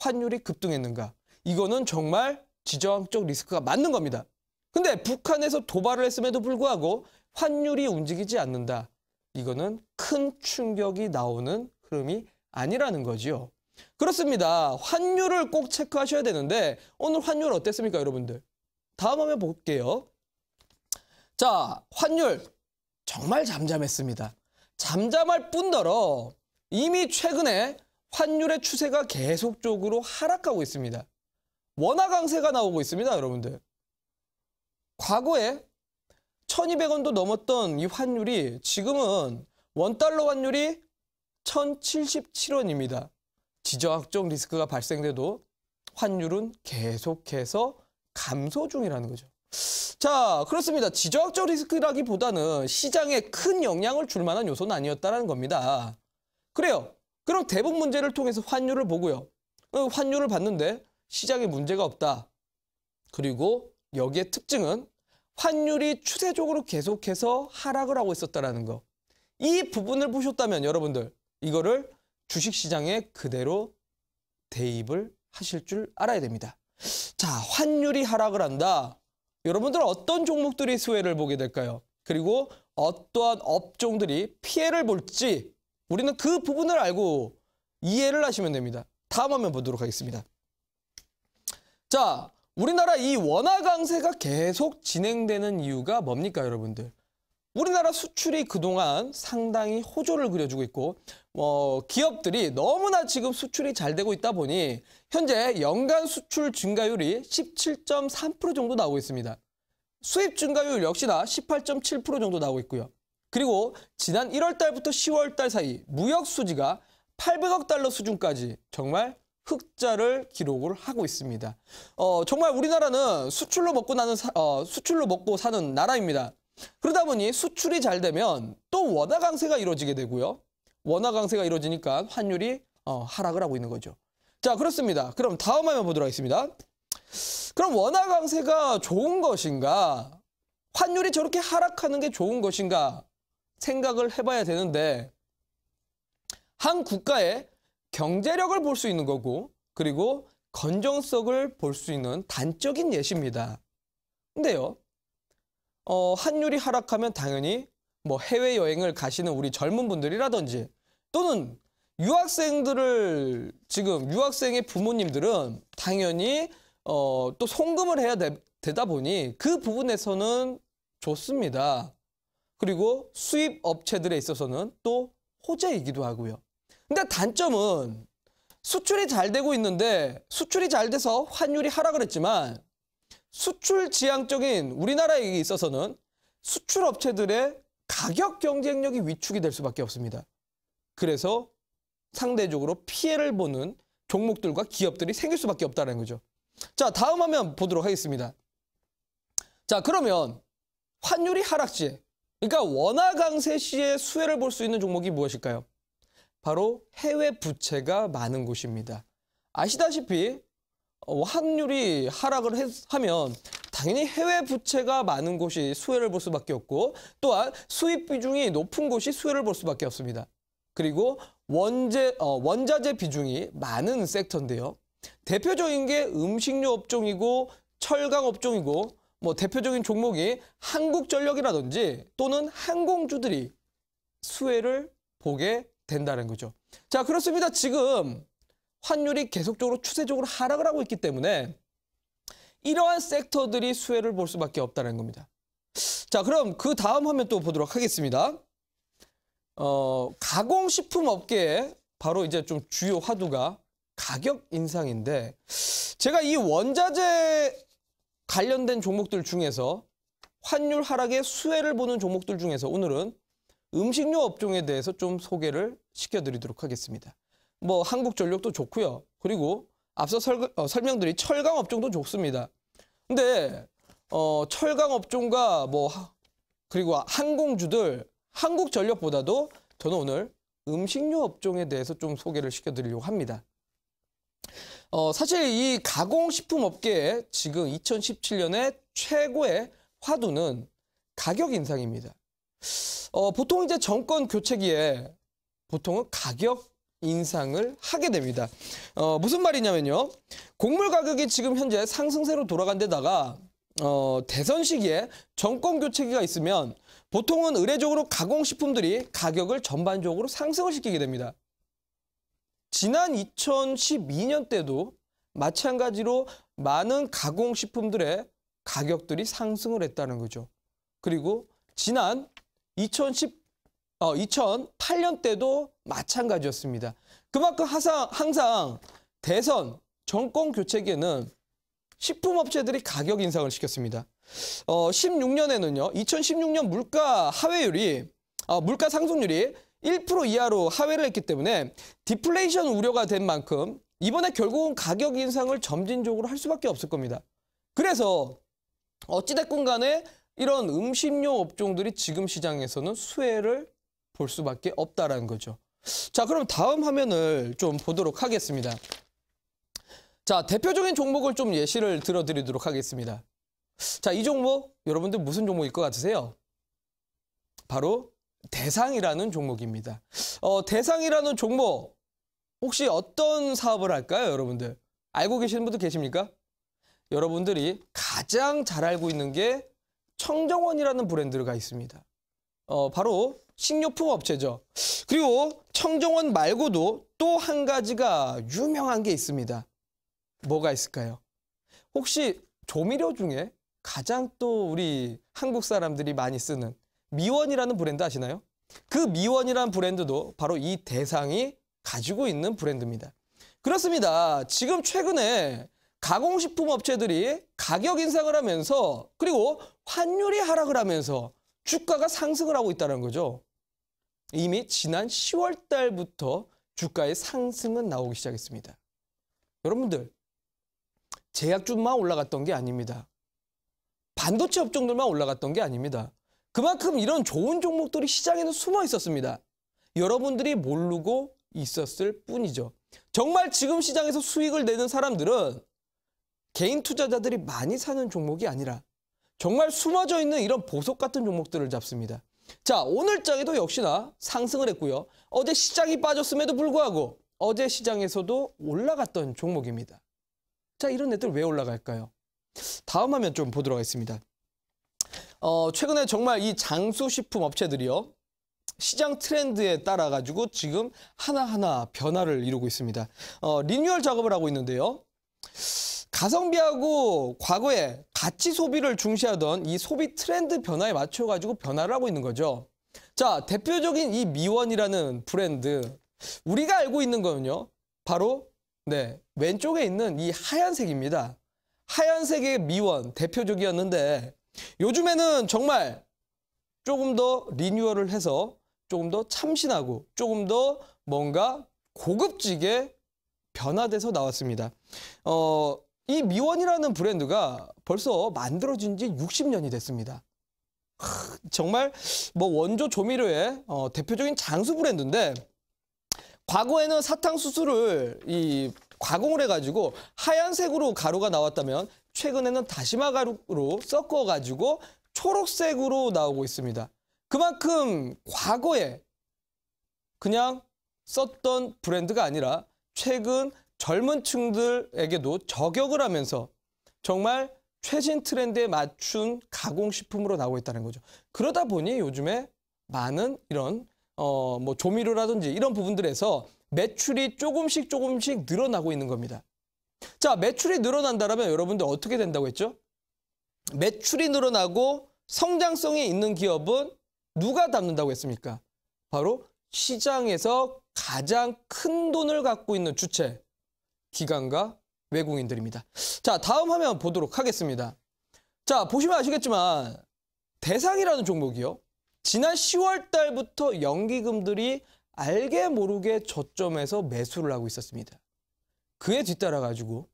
환율이 급등했는가? 이거는 정말 지정학적 리스크가 맞는 겁니다. 근데 북한에서 도발을 했음에도 불구하고 환율이 움직이지 않는다. 이거는 큰 충격이 나오는 흐름이 아니라는 거지요. 그렇습니다. 환율을 꼭 체크하셔야 되는데 오늘 환율 어땠습니까, 여러분들? 다음 화면 볼게요. 자, 환율 정말 잠잠했습니다. 잠잠할 뿐더러 이미 최근에 환율의 추세가 계속적으로 하락하고 있습니다. 원화 강세가 나오고 있습니다, 여러분들. 과거에 1200원도 넘었던 이 환율이 지금은 원달러 환율이 1077원입니다. 지정학적 리스크가 발생돼도 환율은 계속해서 감소 중이라는 거죠. 자, 그렇습니다. 지정학적 리스크라기보다는 시장에 큰 영향을 줄 만한 요소는 아니었다는 겁니다. 그래요. 그럼 대북 문제를 통해서 환율을 보고요. 환율을 봤는데 시장에 문제가 없다. 그리고 여기에 특징은 환율이 추세적으로 계속해서 하락을 하고 있었다는 거. 이 부분을 보셨다면 여러분들 이거를 주식시장에 그대로 대입을 하실 줄 알아야 됩니다. 자, 환율이 하락을 한다. 여러분들 어떤 종목들이 수혜를 보게 될까요? 그리고 어떠한 업종들이 피해를 볼지 우리는 그 부분을 알고 이해를 하시면 됩니다. 다음 화면 보도록 하겠습니다. 자, 우리나라 이 원화 강세가 계속 진행되는 이유가 뭡니까, 여러분들? 우리나라 수출이 그동안 상당히 호조를 그려주고 있고 기업들이 너무나 지금 수출이 잘 되고 있다 보니 현재 연간 수출 증가율이 17.3% 정도 나오고 있습니다. 수입 증가율 역시나 18.7% 정도 나오고 있고요. 그리고 지난 1월 달부터 10월 달 사이 무역 수지가 800억 달러 수준까지 정말 흑자를 기록을 하고 있습니다. 정말 우리나라는 수출로 먹고 사는 나라입니다. 그러다 보니 수출이 잘 되면 또 원화 강세가 이루어지게 되고요. 원화 강세가 이루어지니까 환율이 하락을 하고 있는 거죠. 자, 그렇습니다. 그럼 다음 화면 보도록 하겠습니다. 그럼 원화 강세가 좋은 것인가? 환율이 저렇게 하락하는 게 좋은 것인가? 생각을 해봐야 되는데 한 국가의 경제력을 볼 수 있는 거고 그리고 건전성을 볼 수 있는 단적인 예시입니다. 근데요. 환율이 하락하면 당연히 뭐 해외여행을 가시는 우리 젊은 분들이라든지 또는 유학생들을 지금 유학생의 부모님들은 당연히 또 송금을 해야 되다 보니 그 부분에서는 좋습니다. 그리고 수입 업체들에 있어서는 또 호재이기도 하고요. 근데 단점은 수출이 잘 되고 있는데 수출이 잘 돼서 환율이 하락을 했지만 수출 지향적인 우리나라에 있어서는 수출 업체들의 가격 경쟁력이 위축이 될 수밖에 없습니다. 그래서 상대적으로 피해를 보는 종목들과 기업들이 생길 수밖에 없다는 거죠. 자, 다음 화면 보도록 하겠습니다. 자, 그러면 환율이 하락 시에, 그러니까 원화 강세 시에 수혜를 볼 수 있는 종목이 무엇일까요? 바로 해외 부채가 많은 곳입니다. 아시다시피 환율이 하락을 하면 당연히 해외 부채가 많은 곳이 수혜를 볼 수밖에 없고 또한 수입 비중이 높은 곳이 수혜를 볼 수밖에 없습니다. 그리고 원자재 비중이 많은 섹터인데요. 대표적인 게 음식료 업종이고 철강 업종이고 뭐 대표적인 종목이 한국전력이라든지 또는 항공주들이 수혜를 보게 된다는 거죠. 자, 그렇습니다. 지금 환율이 계속적으로 추세적으로 하락을 하고 있기 때문에 이러한 섹터들이 수혜를 볼 수밖에 없다는 겁니다. 자, 그럼 그 다음 화면 또 보도록 하겠습니다. 가공식품 업계에 바로 이제 좀 주요 화두가 가격 인상인데 제가 이 원자재 관련된 종목들 중에서 환율 하락에 수혜를 보는 종목들 중에서 오늘은 음식료 업종에 대해서 좀 소개를 시켜드리도록 하겠습니다. 뭐 한국전력도 좋고요. 그리고 앞서 설명드린 철강 업종도 좋습니다. 근데 철강 업종과 뭐 그리고 항공주들 한국전력보다도 저는 오늘 음식료 업종에 대해서 좀 소개를 시켜드리려고 합니다. 사실 이 가공식품 업계에 지금 2017년에 최고의 화두는 가격 인상입니다. 보통 이제 정권 교체기에 보통은 가격 인상을 하게 됩니다. 무슨 말이냐면요. 곡물 가격이 지금 현재 상승세로 돌아간 데다가 대선 시기에 정권 교체기가 있으면 보통은 의례적으로 가공식품들이 가격을 전반적으로 상승을 시키게 됩니다. 지난 2012년 때도 마찬가지로 많은 가공식품들의 가격들이 상승을 했다는 거죠. 그리고 지난 2008년 때도 마찬가지였습니다. 그만큼 항상 대선, 정권 교체기에는 식품업체들이 가격 인상을 시켰습니다. 16년에는요, 2016년 물가 상승률이 1% 이하로 하회를 했기 때문에 디플레이션 우려가 된 만큼 이번에 결국은 가격 인상을 점진적으로 할 수밖에 없을 겁니다. 그래서 어찌됐건 간에 이런 음식료 업종들이 지금 시장에서는 수혜를 볼 수밖에 없다라는 거죠. 자, 그럼 다음 화면을 좀 보도록 하겠습니다. 자, 대표적인 종목을 좀 예시를 들어드리도록 하겠습니다. 자, 이 종목 여러분들 무슨 종목일 것 같으세요? 바로 대상이라는 종목입니다. 대상이라는 종목 혹시 어떤 사업을 할까요, 여러분들? 알고 계시는 분들 계십니까? 여러분들이 가장 잘 알고 있는 게 청정원이라는 브랜드가 있습니다. 바로 식료품 업체죠. 그리고 청정원 말고도 또 한 가지가 유명한 게 있습니다. 뭐가 있을까요? 혹시 조미료 중에 가장 또 우리 한국 사람들이 많이 쓰는 미원이라는 브랜드 아시나요? 그 미원이라는 브랜드도 바로 이 대상이 가지고 있는 브랜드입니다. 그렇습니다. 지금 최근에 가공식품 업체들이 가격 인상을 하면서 그리고 환율이 하락을 하면서 주가가 상승을 하고 있다는 거죠. 이미 지난 10월 달부터 주가의 상승은 나오기 시작했습니다. 여러분들, 제약주만 올라갔던 게 아닙니다. 반도체 업종들만 올라갔던 게 아닙니다. 그만큼 이런 좋은 종목들이 시장에는 숨어 있었습니다. 여러분들이 모르고 있었을 뿐이죠. 정말 지금 시장에서 수익을 내는 사람들은 개인 투자자들이 많이 사는 종목이 아니라 정말 숨어져 있는 이런 보석 같은 종목들을 잡습니다. 자, 오늘 장에도 역시나 상승을 했고요. 어제 시장이 빠졌음에도 불구하고 어제 시장에서도 올라갔던 종목입니다. 자, 이런 애들 왜 올라갈까요? 다음 화면 좀 보도록 하겠습니다. 최근에 정말 이 장수식품 업체들이요, 시장 트렌드에 따라 가지고 지금 하나하나 변화를 이루고 있습니다. 리뉴얼 작업을 하고 있는데요. 가성비하고 과거에 가치 소비를 중시하던 이 소비 트렌드 변화에 맞춰 가지고 변화를 하고 있는 거죠. 자, 대표적인 이 미원이라는 브랜드, 우리가 알고 있는 거는요, 바로 왼쪽에 있는 이 하얀색입니다. 하얀색의 미원 대표적이었는데 요즘에는 정말 조금 더 리뉴얼을 해서 조금 더 참신하고 조금 더 뭔가 고급지게 변화돼서 나왔습니다. 이 미원이라는 브랜드가 벌써 만들어진 지 60년이 됐습니다. 정말 뭐 원조 조미료의 대표적인 장수 브랜드인데, 과거에는 사탕수수를 가공을 해가지고 하얀색으로 가루가 나왔다면 최근에는 다시마 가루로 섞어가지고 초록색으로 나오고 있습니다. 그만큼 과거에 그냥 썼던 브랜드가 아니라 최근 젊은 층들에게도 저격을 하면서 정말 최신 트렌드에 맞춘 가공식품으로 나오고 있다는 거죠. 그러다 보니 요즘에 많은 이런 뭐 조미료라든지 이런 부분들에서 매출이 조금씩 늘어나고 있는 겁니다. 자, 매출이 늘어난다면 여러분들 어떻게 된다고 했죠? 매출이 늘어나고 성장성이 있는 기업은 누가 담는다고 했습니까? 바로 시장에서 가장 큰 돈을 갖고 있는 주체, 기관과 외국인들입니다. 자, 다음 화면 보도록 하겠습니다. 자, 보시면 아시겠지만 대상이라는 종목이요, 지난 10월 달부터 연기금들이 알게 모르게 저점에서 매수를 하고 있었습니다. 그에 뒤따라 가지고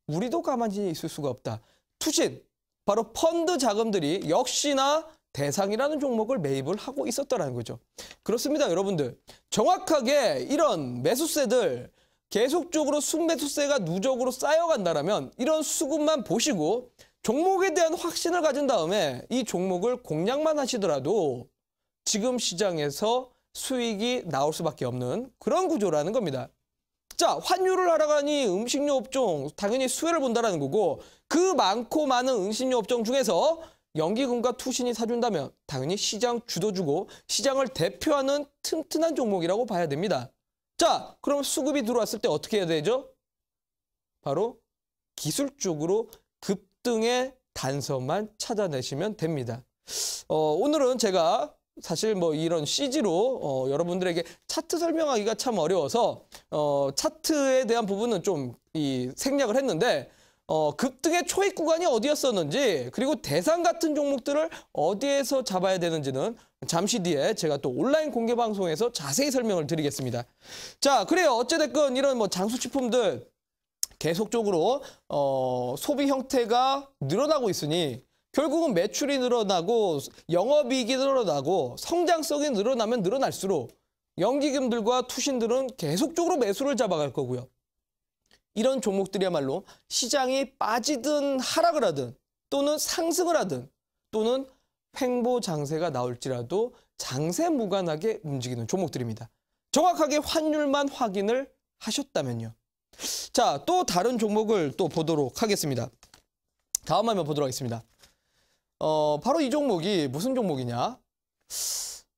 우리도 가만히 있을 수가 없다. 투신, 바로 펀드 자금들이 역시나 대상이라는 종목을 매입을 하고 있었다는 거죠. 그렇습니다, 여러분들. 정확하게 이런 매수세들 계속적으로 순매수세가 누적으로 쌓여간다면 이런 수급만 보시고 종목에 대한 확신을 가진 다음에 이 종목을 공략만 하시더라도 지금 시장에서 수익이 나올 수밖에 없는 그런 구조라는 겁니다. 자, 환율을 하락하니 음식료 업종 당연히 수혜를 본다는 거고, 그 많고 많은 음식료 업종 중에서 연기금과 투신이 사준다면 당연히 시장 주도주고 시장을 대표하는 튼튼한 종목이라고 봐야 됩니다. 자, 그럼 수급이 들어왔을 때 어떻게 해야 되죠? 바로 기술적으로 급등의 단서만 찾아내시면 됩니다. 오늘은 제가 사실 뭐 이런 CG로 여러분들에게 차트 설명하기가 참 어려워서 차트에 대한 부분은 좀 생략을 했는데 급등의 초입 구간이 어디였었는지 그리고 대상 같은 종목들을 어디에서 잡아야 되는지는 잠시 뒤에 제가 또 온라인 공개 방송에서 자세히 설명을 드리겠습니다. 자, 그래요. 어찌됐건 이런 뭐 장수식품들 계속적으로 소비 형태가 늘어나고 있으니 결국은 매출이 늘어나고 영업이익이 늘어나고 성장성이 늘어나면 늘어날수록 연기금들과 투신들은 계속적으로 매수를 잡아갈 거고요. 이런 종목들이야말로 시장이 빠지든 하락을 하든 또는 상승을 하든 또는 횡보장세가 나올지라도 장세 무관하게 움직이는 종목들입니다. 정확하게 환율만 확인을 하셨다면요. 자, 또 다른 종목을 또 보도록 하겠습니다. 다음 화면 보도록 하겠습니다. 바로 이 종목이 무슨 종목이냐?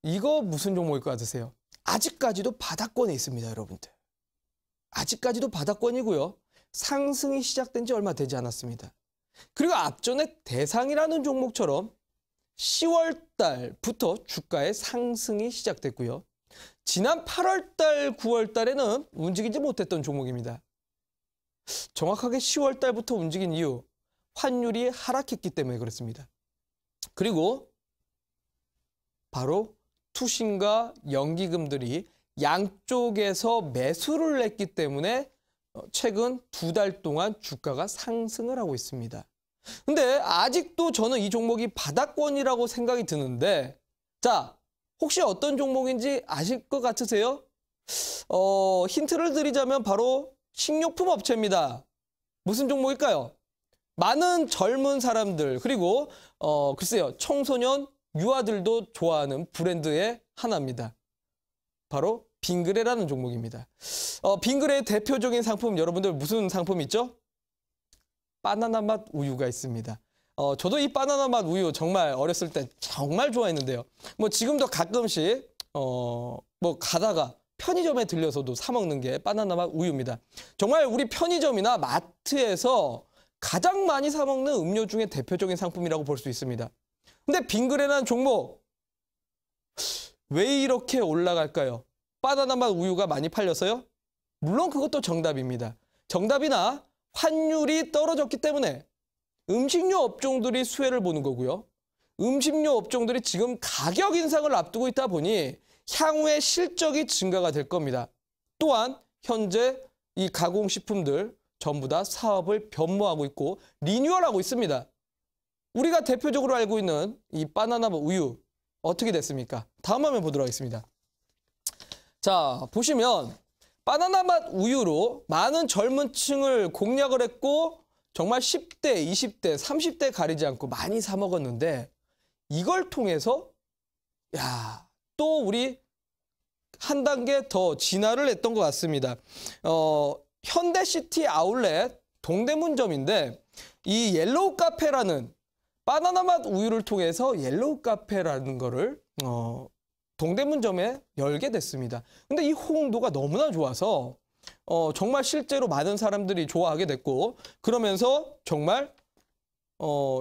이거 무슨 종목일 것 같으세요? 아직까지도 바닥권에 있습니다, 여러분들. 아직까지도 바닥권이고요. 상승이 시작된 지 얼마 되지 않았습니다. 그리고 앞전에 대상이라는 종목처럼 10월 달부터 주가의 상승이 시작됐고요. 지난 8월 달, 9월 달에는 움직이지 못했던 종목입니다. 정확하게 10월 달부터 움직인 이유, 환율이 하락했기 때문에 그렇습니다. 그리고 바로 투신과 연기금들이 양쪽에서 매수를 했기 때문에 최근 2달 동안 주가가 상승을 하고 있습니다. 근데 아직도 저는 이 종목이 바닥권이라고 생각이 드는데, 자, 혹시 어떤 종목인지 아실 것 같으세요? 힌트를 드리자면 바로 식료품 업체입니다. 무슨 종목일까요? 많은 젊은 사람들 그리고 글쎄요, 청소년 유아들도 좋아하는 브랜드의 하나입니다. 바로 빙그레라는 종목입니다. 빙그레의 대표적인 상품, 여러분들 무슨 상품이 있죠? 바나나 맛 우유가 있습니다. 저도 이 바나나 맛 우유 정말 어렸을 때 정말 좋아했는데요. 뭐 지금도 가끔씩 뭐 가다가 편의점에 들려서도 사 먹는 게 바나나 맛 우유입니다. 정말 우리 편의점이나 마트에서 가장 많이 사 먹는 음료 중에 대표적인 상품이라고 볼 수 있습니다. 근데 빙그레라는 종목 왜 이렇게 올라갈까요? 바나나 맛 우유가 많이 팔려서요? 물론 그것도 정답입니다. 정답이나 환율이 떨어졌기 때문에 음식료 업종들이 수혜를 보는 거고요. 음식료 업종들이 지금 가격 인상을 앞두고 있다 보니 향후에 실적이 증가가 될 겁니다. 또한 현재 이 가공식품들 전부 다 사업을 변모하고 있고 리뉴얼하고 있습니다. 우리가 대표적으로 알고 있는 이 바나나 우유 어떻게 됐습니까? 다음 화면 보도록 하겠습니다. 자, 보시면 바나나 맛 우유로 많은 젊은 층을 공략을 했고 정말 10대, 20대, 30대 가리지 않고 많이 사 먹었는데 이걸 통해서 또 우리 한 단계 더 진화를 했던 것 같습니다. 현대시티 아울렛 동대문점인데 이 옐로우 카페라는 바나나 맛 우유를 통해서 옐로우 카페라는 거를 동대문점에 열게 됐습니다. 근데 이 호응도가 너무나 좋아서 정말 실제로 많은 사람들이 좋아하게 됐고 그러면서 정말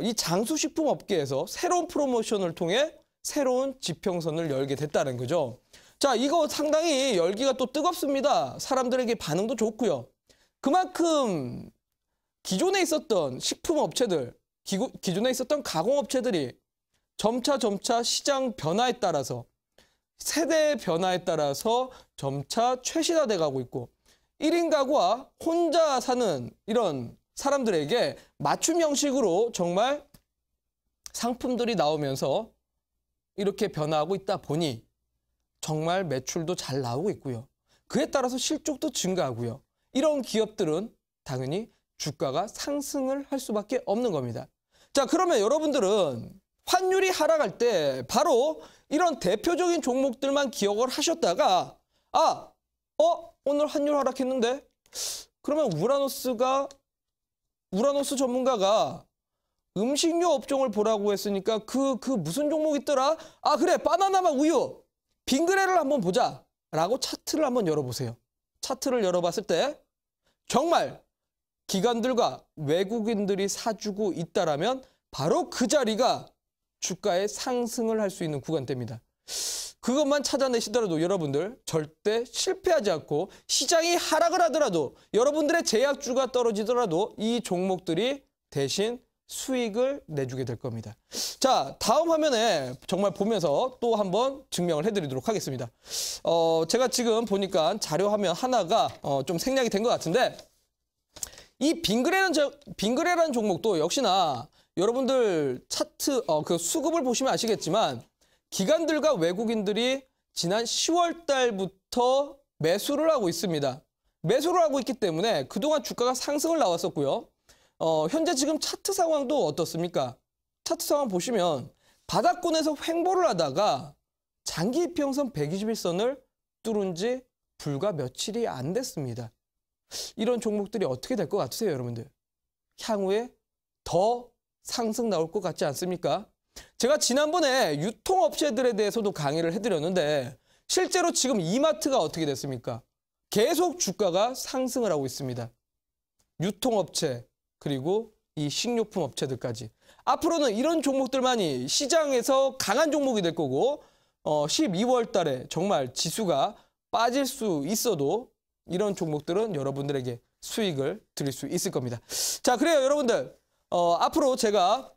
이 장수식품 업계에서 새로운 프로모션을 통해 새로운 지평선을 열게 됐다는 거죠. 자, 이거 상당히 열기가 또 뜨겁습니다. 사람들에게 반응도 좋고요. 그만큼 기존에 있었던 식품 업체들, 기존에 있었던 가공업체들이 점차 시장 변화에 따라서 세대 변화에 따라서 점차 최신화돼 가고 있고 1인 가구와 혼자 사는 이런 사람들에게 맞춤 형식으로 정말 상품들이 나오면서 이렇게 변화하고 있다 보니 정말 매출도 잘 나오고 있고요. 그에 따라서 실적도 증가하고요. 이런 기업들은 당연히 주가가 상승을 할 수밖에 없는 겁니다. 자, 그러면 여러분들은 환율이 하락할 때 바로 이런 대표적인 종목들만 기억을 하셨다가 오늘 환율 하락했는데 그러면 우라노스 전문가가 음식료 업종을 보라고 했으니까 그 무슨 종목 있더라? 그래, 바나나 맛 우유 빙그레를 한번 보자 라고 차트를 한번 열어보세요. 차트를 열어봤을 때 정말 기관들과 외국인들이 사주고 있다라면 바로 그 자리가 주가의 상승을 할 수 있는 구간대입니다. 그것만 찾아내시더라도 여러분들 절대 실패하지 않고 시장이 하락을 하더라도 여러분들의 제약주가 떨어지더라도 이 종목들이 대신 수익을 내주게 될 겁니다. 자, 다음 화면에 정말 보면서 또 한번 증명을 해드리도록 하겠습니다. 제가 지금 보니까 자료 화면 하나가 좀 생략이 된 것 같은데 이 빙그레라는 종목도 역시나 여러분들 차트 그 수급을 보시면 아시겠지만 기관들과 외국인들이 지난 10월 달부터 매수를 하고 있습니다. 매수를 하고 있기 때문에 그동안 주가가 상승을 나왔었고요. 현재 지금 차트 상황도 어떻습니까? 차트 상황 보시면 바닥권에서 횡보를 하다가 장기 이평선 121선을 뚫은 지 불과 며칠이 안 됐습니다. 이런 종목들이 어떻게 될 것 같으세요, 여러분들? 향후에 더 상승 나올 것 같지 않습니까? 제가 지난번에 유통업체들에 대해서도 강의를 해드렸는데 실제로 지금 이마트가 어떻게 됐습니까? 계속 주가가 상승을 하고 있습니다. 유통업체 그리고 이 식료품 업체들까지. 앞으로는 이런 종목들만이 시장에서 강한 종목이 될 거고 12월 달에 정말 지수가 빠질 수 있어도 이런 종목들은 여러분들에게 수익을 드릴 수 있을 겁니다. 자, 그래요, 여러분들. 앞으로 제가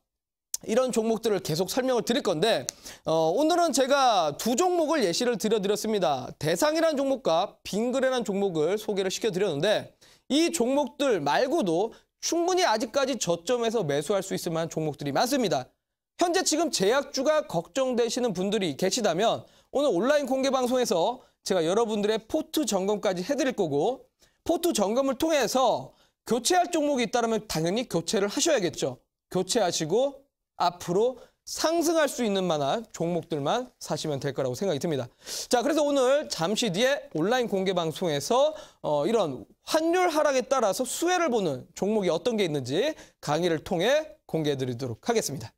이런 종목들을 계속 설명을 드릴 건데 오늘은 제가 두 종목을 예시를 들어드렸습니다. 대상이라는 종목과 빙그레라는 종목을 소개를 시켜드렸는데 이 종목들 말고도 충분히 아직까지 저점에서 매수할 수 있을 만한 종목들이 많습니다. 현재 지금 제약주가 걱정되시는 분들이 계시다면 오늘 온라인 공개 방송에서 제가 여러분들의 포트 점검까지 해드릴 거고 포트 점검을 통해서 교체할 종목이 있다면 당연히 교체를 하셔야겠죠. 교체하시고 앞으로 상승할 수 있는 만한 종목들만 사시면 될 거라고 생각이 듭니다. 자, 그래서 오늘 잠시 뒤에 온라인 공개 방송에서 이런 환율 하락에 따라서 수혜를 보는 종목이 어떤 게 있는지 강의를 통해 공개해 드리도록 하겠습니다.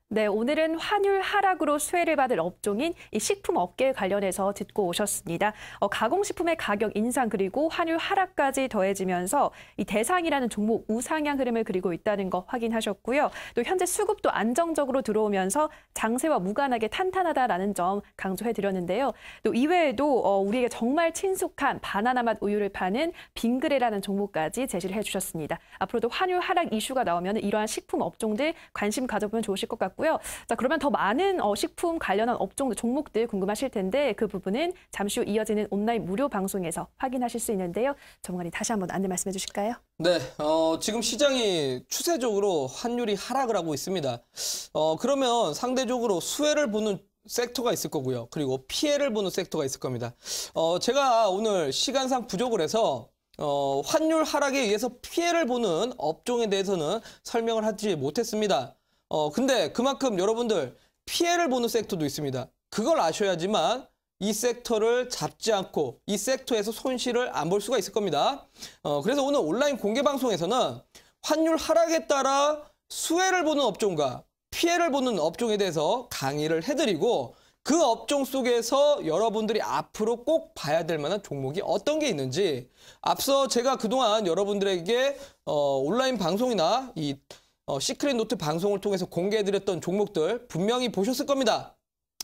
네, 오늘은 환율 하락으로 수혜를 받을 업종인 이 식품 업계 관련해서 듣고 오셨습니다. 가공식품의 가격 인상 그리고 환율 하락까지 더해지면서 이 대상이라는 종목 우상향 흐름을 그리고 있다는 거 확인하셨고요. 또 현재 수급도 안정적으로 들어오면서 장세와 무관하게 탄탄하다라는 점 강조해드렸는데요. 또 이외에도 우리에게 정말 친숙한 바나나 맛 우유를 파는 빙그레라는 종목까지 제시를 해주셨습니다. 앞으로도 환율 하락 이슈가 나오면 이러한 식품 업종들 관심 가져보면 좋으실 것 같고요. 자, 그러면 더 많은 식품 관련한 업종들, 종목들 궁금하실 텐데 그 부분은 잠시 후 이어지는 온라인 무료 방송에서 확인하실 수 있는데요. 전문가님 다시 한번 안내 말씀해 주실까요? 네, 지금 시장이 추세적으로 환율이 하락을 하고 있습니다. 그러면 상대적으로 수혜를 보는 섹터가 있을 거고요. 그리고 피해를 보는 섹터가 있을 겁니다. 제가 오늘 시간상 부족을 해서 환율 하락에 의해서 피해를 보는 업종에 대해서는 설명을 하지 못했습니다. 근데 그만큼 여러분들 피해를 보는 섹터도 있습니다. 그걸 아셔야지만 이 섹터를 잡지 않고 이 섹터에서 손실을 안 볼 수가 있을 겁니다. 그래서 오늘 온라인 공개 방송에서는 환율 하락에 따라 수혜를 보는 업종과 피해를 보는 업종에 대해서 강의를 해드리고 그 업종 속에서 여러분들이 앞으로 꼭 봐야 될 만한 종목이 어떤 게 있는지 앞서 제가 그동안 여러분들에게 온라인 방송이나 이 시크릿 노트 방송을 통해서 공개해드렸던 종목들 분명히 보셨을 겁니다.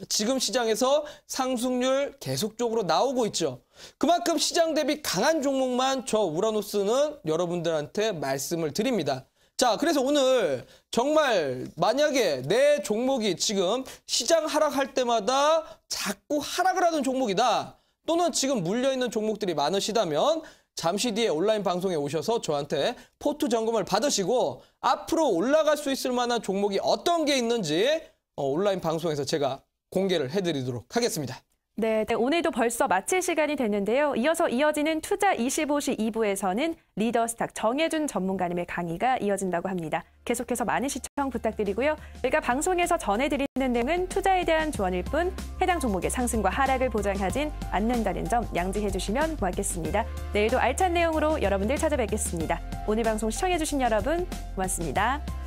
지금 시장에서 상승률 계속적으로 나오고 있죠. 그만큼 시장 대비 강한 종목만 저 우라노스는 여러분들한테 말씀을 드립니다. 자, 그래서 오늘 정말 만약에 내 종목이 지금 시장 하락할 때마다 자꾸 하락을 하는 종목이다. 또는 지금 물려있는 종목들이 많으시다면 잠시 뒤에 온라인 방송에 오셔서 저한테 포트 점검을 받으시고 앞으로 올라갈 수 있을 만한 종목이 어떤 게 있는지 온라인 방송에서 제가 공개를 해드리도록 하겠습니다. 네, 오늘도 벌써 마칠 시간이 됐는데요. 이어서 이어지는 투자 25시 2부에서는 리더스탁 정혜준 전문가님의 강의가 이어진다고 합니다. 계속해서 많은 시청 부탁드리고요. 저희가 방송에서 전해드리는 내용은 투자에 대한 조언일 뿐 해당 종목의 상승과 하락을 보장하진 않는다는 점 양지해 주시면 고맙겠습니다. 내일도 알찬 내용으로 여러분들 찾아뵙겠습니다. 오늘 방송 시청해 주신 여러분 고맙습니다.